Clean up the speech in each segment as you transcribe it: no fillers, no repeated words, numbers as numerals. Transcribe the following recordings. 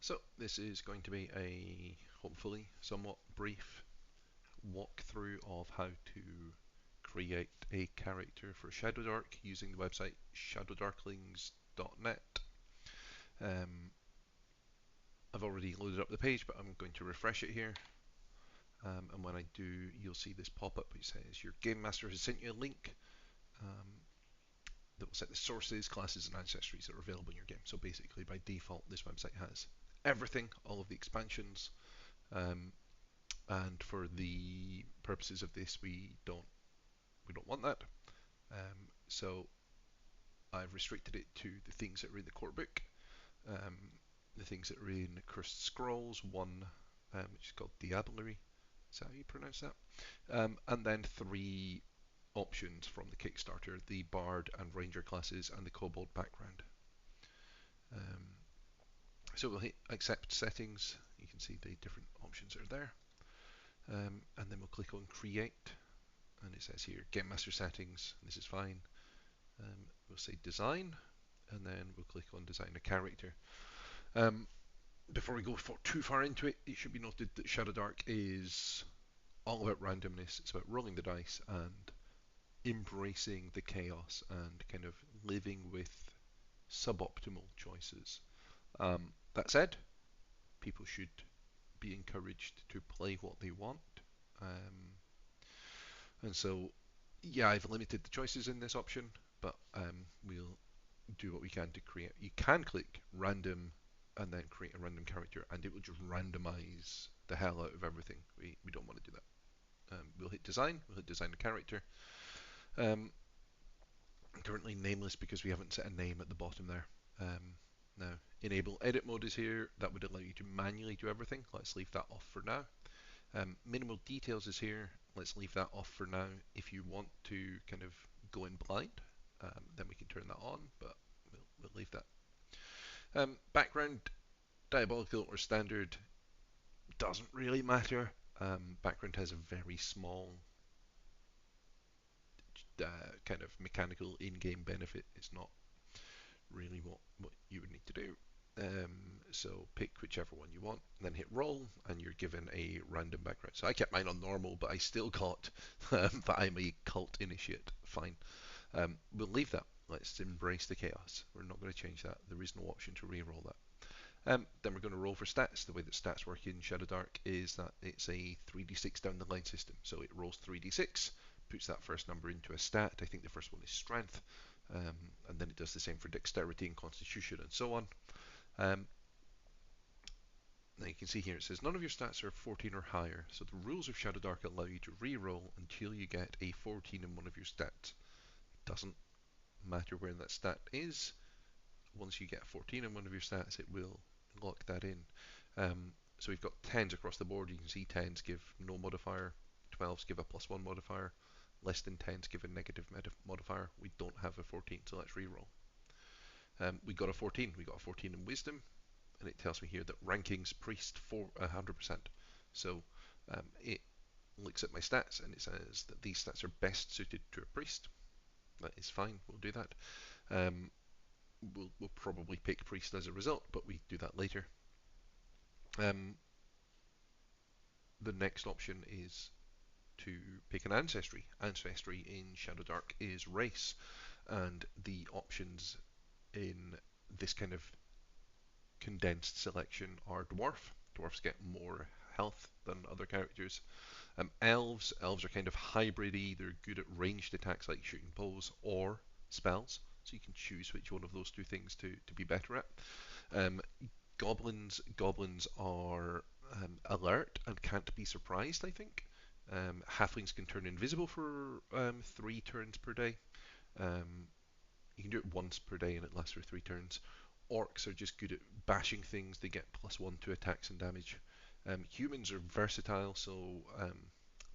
So this is going to be a hopefully somewhat brief walkthrough of how to create a character for ShadowDark using the website shadowdarklings.net. Um, I've already loaded up the page, but I'm going to refresh it here. And when I do, you'll see this pop-up which says your game master has sent you a link um, that will set the sources, classes, and ancestries that are available in your game. So basically, by default, this website has everything, all of the expansions. Um, and for the purposes of this, we don't want that. So I've restricted it to the things that are in the core book, um, the things that are in Cursed Scrolls 1, which is called Diablerie. Is that how you pronounce that? And then 3 options from the Kickstarter: the Bard and Ranger classes and the Kobold background. Um, so we'll hit Accept Settings. You can see the different options are there. And then we'll click on Create, and it says here Game Master Settings. This is fine. We'll say Design, and then we'll click on Design a Character. Before we go too far into it, it should be noted that ShadowDark is all about randomness. It's about rolling the dice and embracing the chaos and kind of living with suboptimal choices. That said, people should be encouraged to play what they want. Um, and so, yeah, I've limited the choices in this option, but we'll do what we can to create. You can click random and then create a random character, and it will just randomize the hell out of everything. We don't want to do that. We'll hit design. We'll hit design the character. Um, Currently nameless because we haven't set a name at the bottom there. Now, enable edit mode is here. That would allow you to manually do everything. Let's leave that off for now. Minimal details is here. Let's leave that off for now. If you want to kind of go in blind, then we can turn that on, but we'll leave that. Background, diabolical or standard, doesn't really matter. Background has a very small kind of mechanical in-game benefit. It's not really what you would need to do. So pick whichever one you want, then hit roll, and you're given a random background. So I kept mine on normal, but I still got that I'm a cult initiate. Fine. We'll leave that. Let's embrace the chaos. We're not going to change that. There is no option to re-roll that. Then we're going to roll for stats. The way that stats work in ShadowDark is that it's a 3d6 down the line system. So it rolls 3d6, puts that first number into a stat. I think the first one is strength. And then it does the same for dexterity and constitution and so on. Now you can see here it says none of your stats are 14 or higher, so the rules of ShadowDark allow you to re-roll until you get a 14 in one of your stats. It doesn't matter where that stat is. Once you get 14 in one of your stats, it will lock that in. So we've got 10s across the board. You can see 10s give no modifier, 12s give a +1 modifier, less than 10s give a negative modifier. We don't have a 14, so let's re-roll. We got a 14. We got a 14 in wisdom, and it tells me here that rankings priest for 100%. So it looks at my stats and it says that these stats are best suited to a priest. That is fine. We'll do that. We'll probably pick priest as a result, but we do that later. The next option is to pick an ancestry. Ancestry in ShadowDark is race, and the options in this kind of condensed selection are dwarf. Dwarfs get more health than other characters. Elves are kind of hybrid-y. They're good at ranged attacks like shooting bows or spells, so you can choose which one of those two things to be better at. Goblins are alert and can't be surprised, I think. Halflings can turn invisible for 3 turns per day. You can do it once per day and it lasts for 3 turns. Orcs are just good at bashing things. They get +1 to attacks and damage. Humans are versatile, so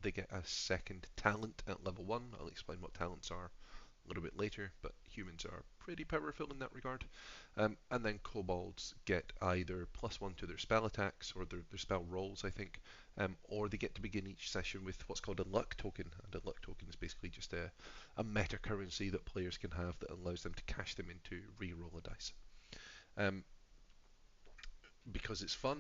they get a second talent at level 1. I'll explain what talents are a little bit later, but humans are pretty powerful in that regard. And then kobolds get either +1 to their spell attacks or their spell rolls, I think, or they get to begin each session with what's called a luck token. And a luck token is basically just a meta currency that players can have that allows them to cash them in to re-roll a dice. because it's fun,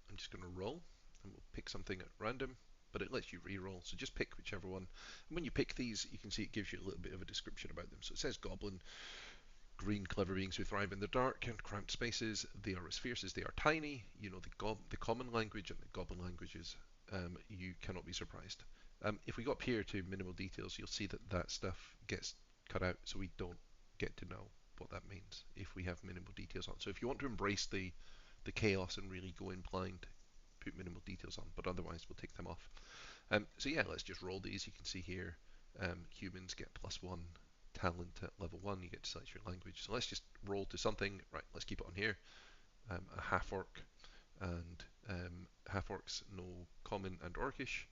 I'm just going to roll, and we'll pick something at random, but it lets you re-roll, so just pick whichever one. And when you pick these, you can see it gives you a little bit of a description about them. So it says Goblin, green clever beings who thrive in the dark and cramped spaces. They are as fierce as they are tiny. You know the common language and the goblin languages. You cannot be surprised. If we go up here to minimal details, you'll see that that stuff gets cut out, so we don't get to know what that means if we have minimal details on. So if you want to embrace the chaos and really go in blind, put minimal details on, but otherwise we'll take them off. So yeah, let's just roll these. You can see here, humans get +1 talent at level 1. You get to select your language. So let's just roll to something. Right, let's keep it on here. A half-orc, and half-orcs know common and orcish.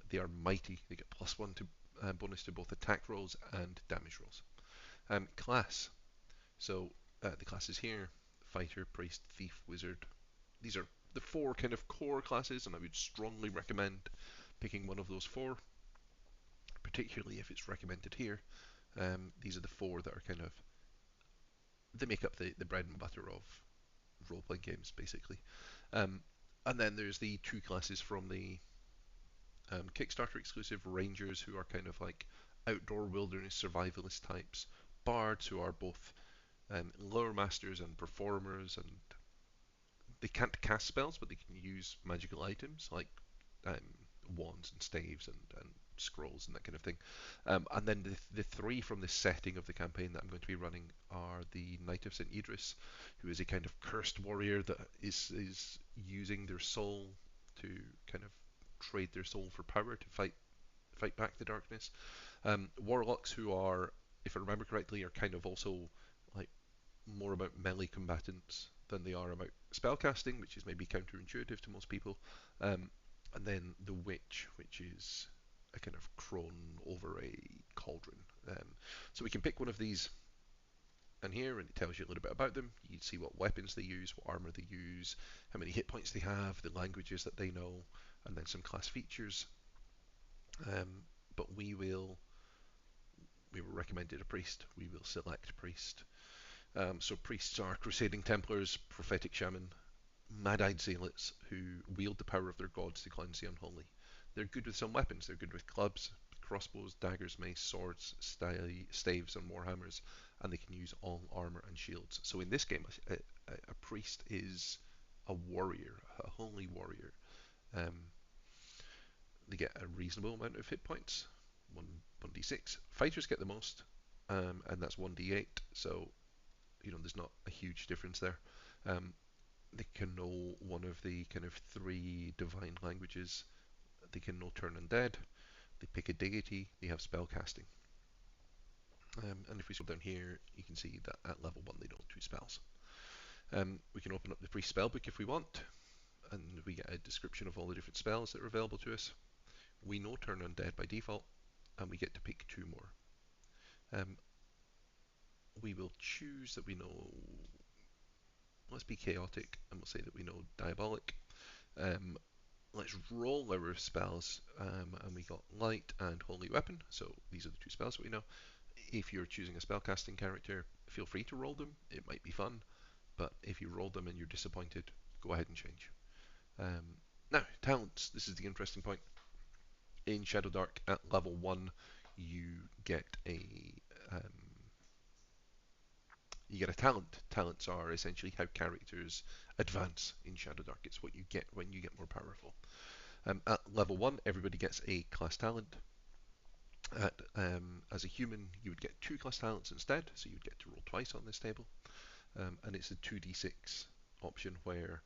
They are mighty. They get +1 to bonus to both attack rolls and damage rolls. Class. So the classes here: fighter, priest, thief, wizard. These are the 4 kind of core classes, and I would strongly recommend picking one of those 4, particularly if it's recommended here. These are the 4 that are kind of, they make up the bread and butter of role-playing games, basically. And then there's the 2 classes from the Kickstarter exclusive Rangers, who are kind of like outdoor wilderness survivalist types. Bards, who are both lore masters and performers, and they can't cast spells, but they can use magical items like um, wands and staves and scrolls and that kind of thing. And then the 3 from the setting of the campaign that I'm going to be running are the Knight of St. Idris, who is a kind of cursed warrior that is using their soul to kind of trade their soul for power to fight back the darkness. Warlocks, who are, if I remember correctly, are kind of also like more about melee combatants than they are about spellcasting, which is maybe counterintuitive to most people. And then the witch, which is a kind of crone over a cauldron. So we can pick one of these in here, and it tells you a little bit about them. You can see what weapons they use, what armor they use, how many hit points they have, the languages that they know, and then some class features. But we were recommended a priest. We will select priest. So priests are crusading Templars, prophetic shaman, mad-eyed zealots who wield the power of their gods to cleanse the unholy. They're good with some weapons. They're good with clubs, crossbows, daggers, mace, swords, staves, and warhammers, and they can use all armor and shields. So in this game, a priest is a warrior, a holy warrior. They get a reasonable amount of hit points, 1d6. Fighters get the most, and that's 1d8. So there's not a huge difference there. They can know one of the kind of 3 divine languages. They can know turn undead. They pick a deity. They have spell casting. And if we scroll down here, you can see that at level 1 they know 2 spells. We can open up the priest spellbook if we want, and we get a description of all the different spells that are available to us. We know turn undead by default, and we get to pick 2 more. We will choose that we know, let's be chaotic, and we'll say that we know diabolic. Let's roll our spells, and we got light and holy weapon, so these are the 2 spells that we know. If you're choosing a spellcasting character, feel free to roll them. It might be fun, but if you roll them and you're disappointed, go ahead and change. Now, talents. This is the interesting point. In ShadowDark, at level 1, you get a talent. Talents are essentially how characters advance in ShadowDark. It's what you get when you get more powerful. At level 1, everybody gets a class talent. As a human, you would get 2 class talents instead, so you'd get to roll twice on this table. And it's a 2d6 option where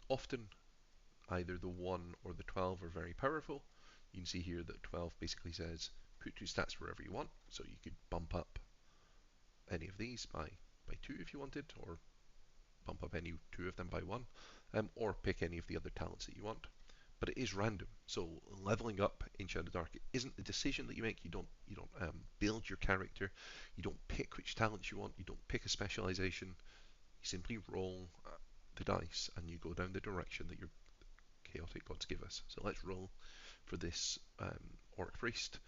often either the 1 or the 12 are very powerful. You can see here that 12 basically says put 2 stats wherever you want, so you could bump up any of these by 2 if you wanted, or bump up any 2 of them by 1, or pick any of the other talents that you want. But it is random, so leveling up in ShadowDark isn't a decision that you make. You don't build your character. You don't pick which talents you want. You don't pick a specialization. You simply roll the dice and you go down the direction that your chaotic gods give us. So let's roll for this orc priest.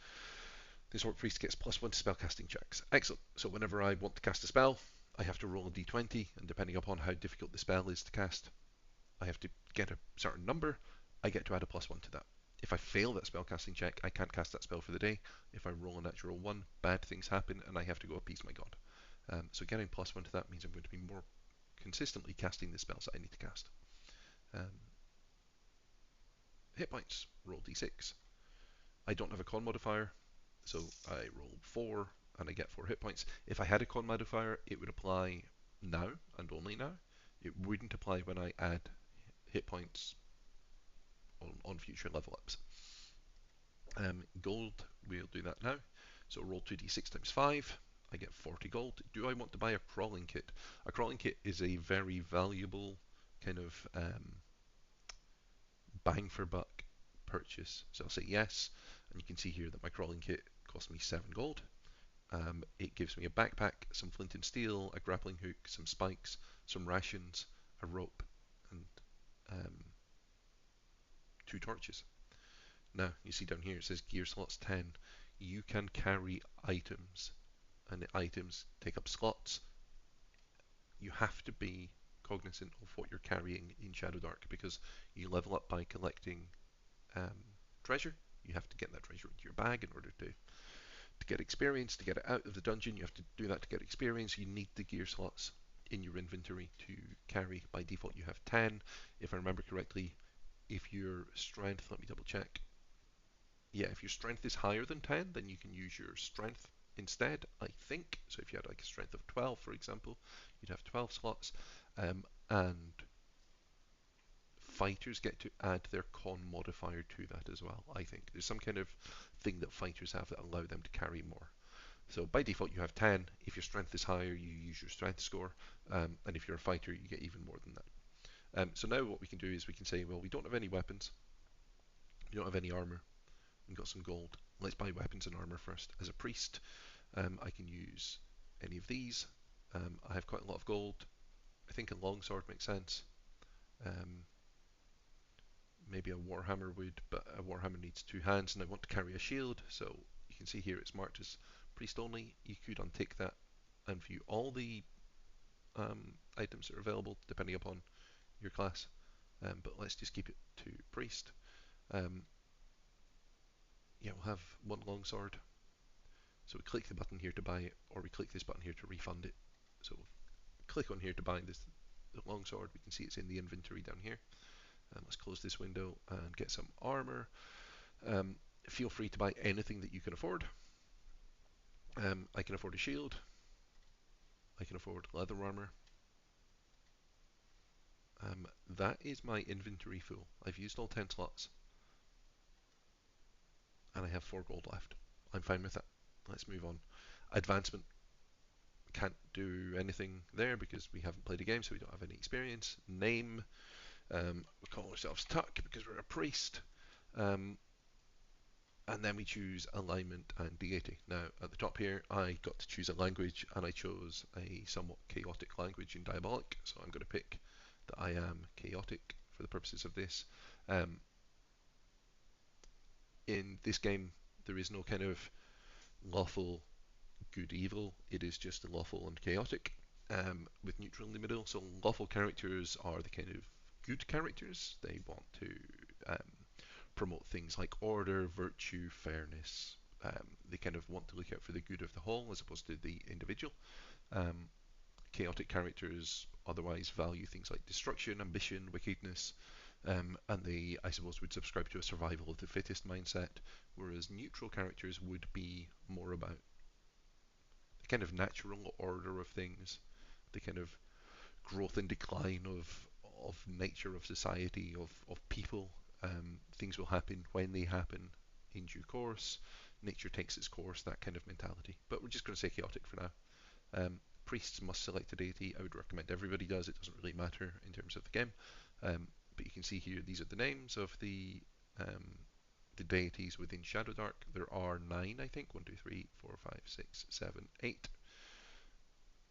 This orc priest gets +1 to spellcasting checks. Excellent. So whenever I want to cast a spell, I have to roll a d20, and depending upon how difficult the spell is to cast, I have to get a certain number. I get to add a +1 to that. If I fail that spellcasting check, I can't cast that spell for the day. If I roll a natural 1, bad things happen, and I have to go appease my god. So getting +1 to that means I'm going to be more consistently casting the spells that I need to cast. Hit points, roll d6. I don't have a con modifier, so I roll 4 and I get 4 hit points. If I had a con modifier, it would apply now and only now. It wouldn't apply when I add hit points on future level ups. Gold, we'll do that now. So roll 2d6 times 5. I get 40 gold. Do I want to buy a crawling kit? A crawling kit is a very valuable kind of bang for buck purchase. So I'll say yes, and you can see here that my crawling kit cost me 7 gold. It gives me a backpack, some flint and steel, a grappling hook, some spikes, some rations, a rope, and 2 torches. Now, you see down here it says gear slots 10. You can carry items, and the items take up slots. You have to be cognizant of what you're carrying in ShadowDark, because you level up by collecting treasure. You have to get that treasure into your bag in order to get experience. To get it out of the dungeon, you have to do that to get experience. You need the gear slots in your inventory to carry. By default, you have 10. If I remember correctly, if your strength, let me double check. Yeah, if your strength is higher than 10, then you can use your strength instead, I think. So if you had like a strength of 12, for example, you'd have 12 slots. And fighters get to add their con modifier to that as well, I think. There's some kind of thing that fighters have that allow them to carry more. So by default you have 10. If your strength is higher, you use your strength score. And if you're a fighter, you get even more than that. So now what we can do is we can say, well, we don't have any weapons. We don't have any armor. We've got some gold. Let's buy weapons and armor first. As a priest, I can use any of these. I have quite a lot of gold. I think a longsword makes sense. Maybe a warhammer would, but a warhammer needs 2 hands, and I want to carry a shield, so you can see here it's marked as priest only. You could untick that and view all the items that are available depending upon your class, but let's just keep it to priest. Yeah, we'll have 1 longsword, so we click the button here to buy it, or we click this button here to refund it. So click on here to buy this the longsword. We can see it's in the inventory down here. Let's close this window and get some armor. Feel free to buy anything that you can afford. I can afford a shield. I can afford leather armor. That is my inventory full. I've used all 10 slots. And I have 4 gold left. I'm fine with that. Let's move on. Advancement. Can't do anything there because we haven't played a game, so we don't have any experience. Name. We call ourselves Tuck because we're a priest. And then we choose alignment and deity. Now, at the top here, I got to choose a language, and I chose a somewhat chaotic language in Diabolic, so I'm going to pick that I am chaotic for the purposes of this. In this game, there is no kind of lawful good evil. It is just lawful and chaotic, with neutral in the middle. So lawful characters are the kind of good characters. They want to promote things like order, virtue, fairness. They kind of want to look out for the good of the whole as opposed to the individual. Chaotic characters otherwise value things like destruction, ambition, wickedness, and they, I suppose, would subscribe to a survival of the fittest mindset, whereas neutral characters would be more about the kind of natural order of things, the kind of growth and decline of nature of society, of people. Things will happen when they happen in due course. Nature takes its course, that kind of mentality. But we're just going to say chaotic for now. Priests must select a deity. I would recommend everybody does. It doesn't really matter in terms of the game. But you can see here, these are the names of the deities within ShadowDark. There are 9, I think. 1, 2, 3, 4, 5, 6, 7, 8.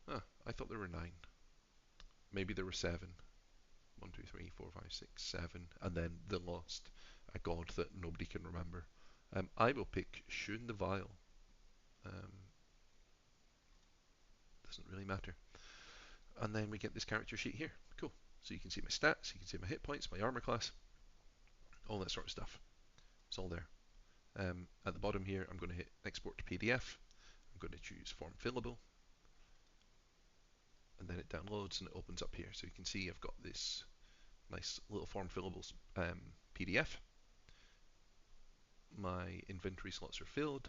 I thought there were 9. Maybe there were 7. 1, 2, 3, 4, 5, 6, 7, and then the lost, a god that nobody can remember. I will pick Shun the Vile. Doesn't really matter. And then we get this character sheet here. Cool. So you can see my stats, you can see my hit points, my armor class, all that sort of stuff. It's all there. At the bottom here, I'm going to hit export to PDF. I'm going to choose form fillable, and then it downloads and it opens up here. So you can see I've got this nice little form fillables PDF. My inventory slots are filled.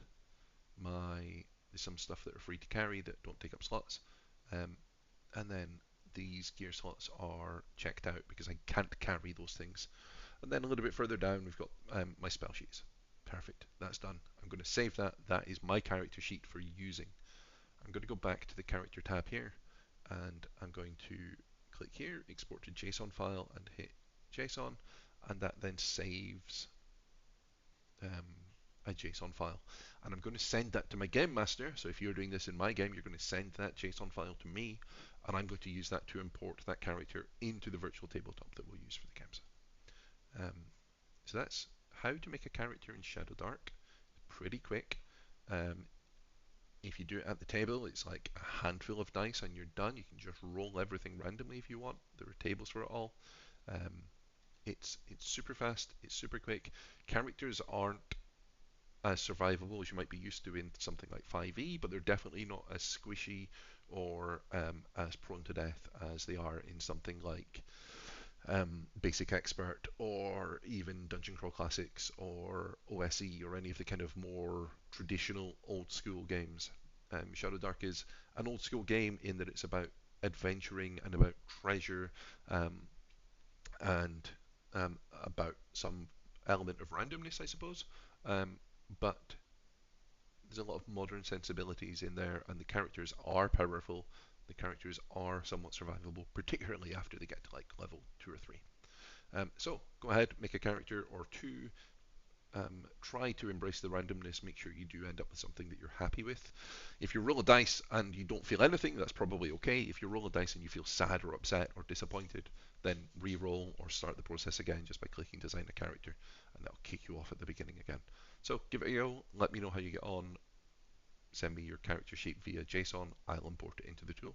There's some stuff that are free to carry that don't take up slots, and then these gear slots are checked out because I can't carry those things. And then a little bit further down, we've got my spell sheets. Perfect, that's done. I'm going to save that. That is my character sheet for using. I'm going to go back to the character tab here, and I'm going to click here, export to JSON file, and hit JSON, and that then saves a JSON file. And I'm going to send that to my game master. So if you're doing this in my game, you're going to send that JSON file to me, and I'm going to use that to import that character into the virtual tabletop that we'll use for the games. So that's how to make a character in ShadowDark. Pretty quick. If you do it at the table, it's like a handful of dice and you're done. You can just roll everything randomly if you want. There are tables for it all. It's super fast. It's super quick. Characters aren't as survivable as you might be used to in something like 5e, but they're definitely not as squishy or as prone to death as they are in something like Basic Expert or even Dungeon Crawl Classics or OSE or any of the kind of more traditional old school games. ShadowDark is an old school game in that it's about adventuring and about treasure and about some element of randomness, I suppose. But there's a lot of modern sensibilities in there, and the characters are powerful. The characters are somewhat survivable, particularly after they get to like level 2 or 3. So go ahead, make a character or two. Try to embrace the randomness. Make sure you do end up with something that you're happy with. If you roll a dice and you don't feel anything, that's probably okay. If you roll a dice and you feel sad or upset or disappointed, then re-roll or start the process again just by clicking design a character, and that'll kick you off at the beginning again. So give it a go. Let me know how you get on. Send me your character sheet via JSON. I'll import it into the tool.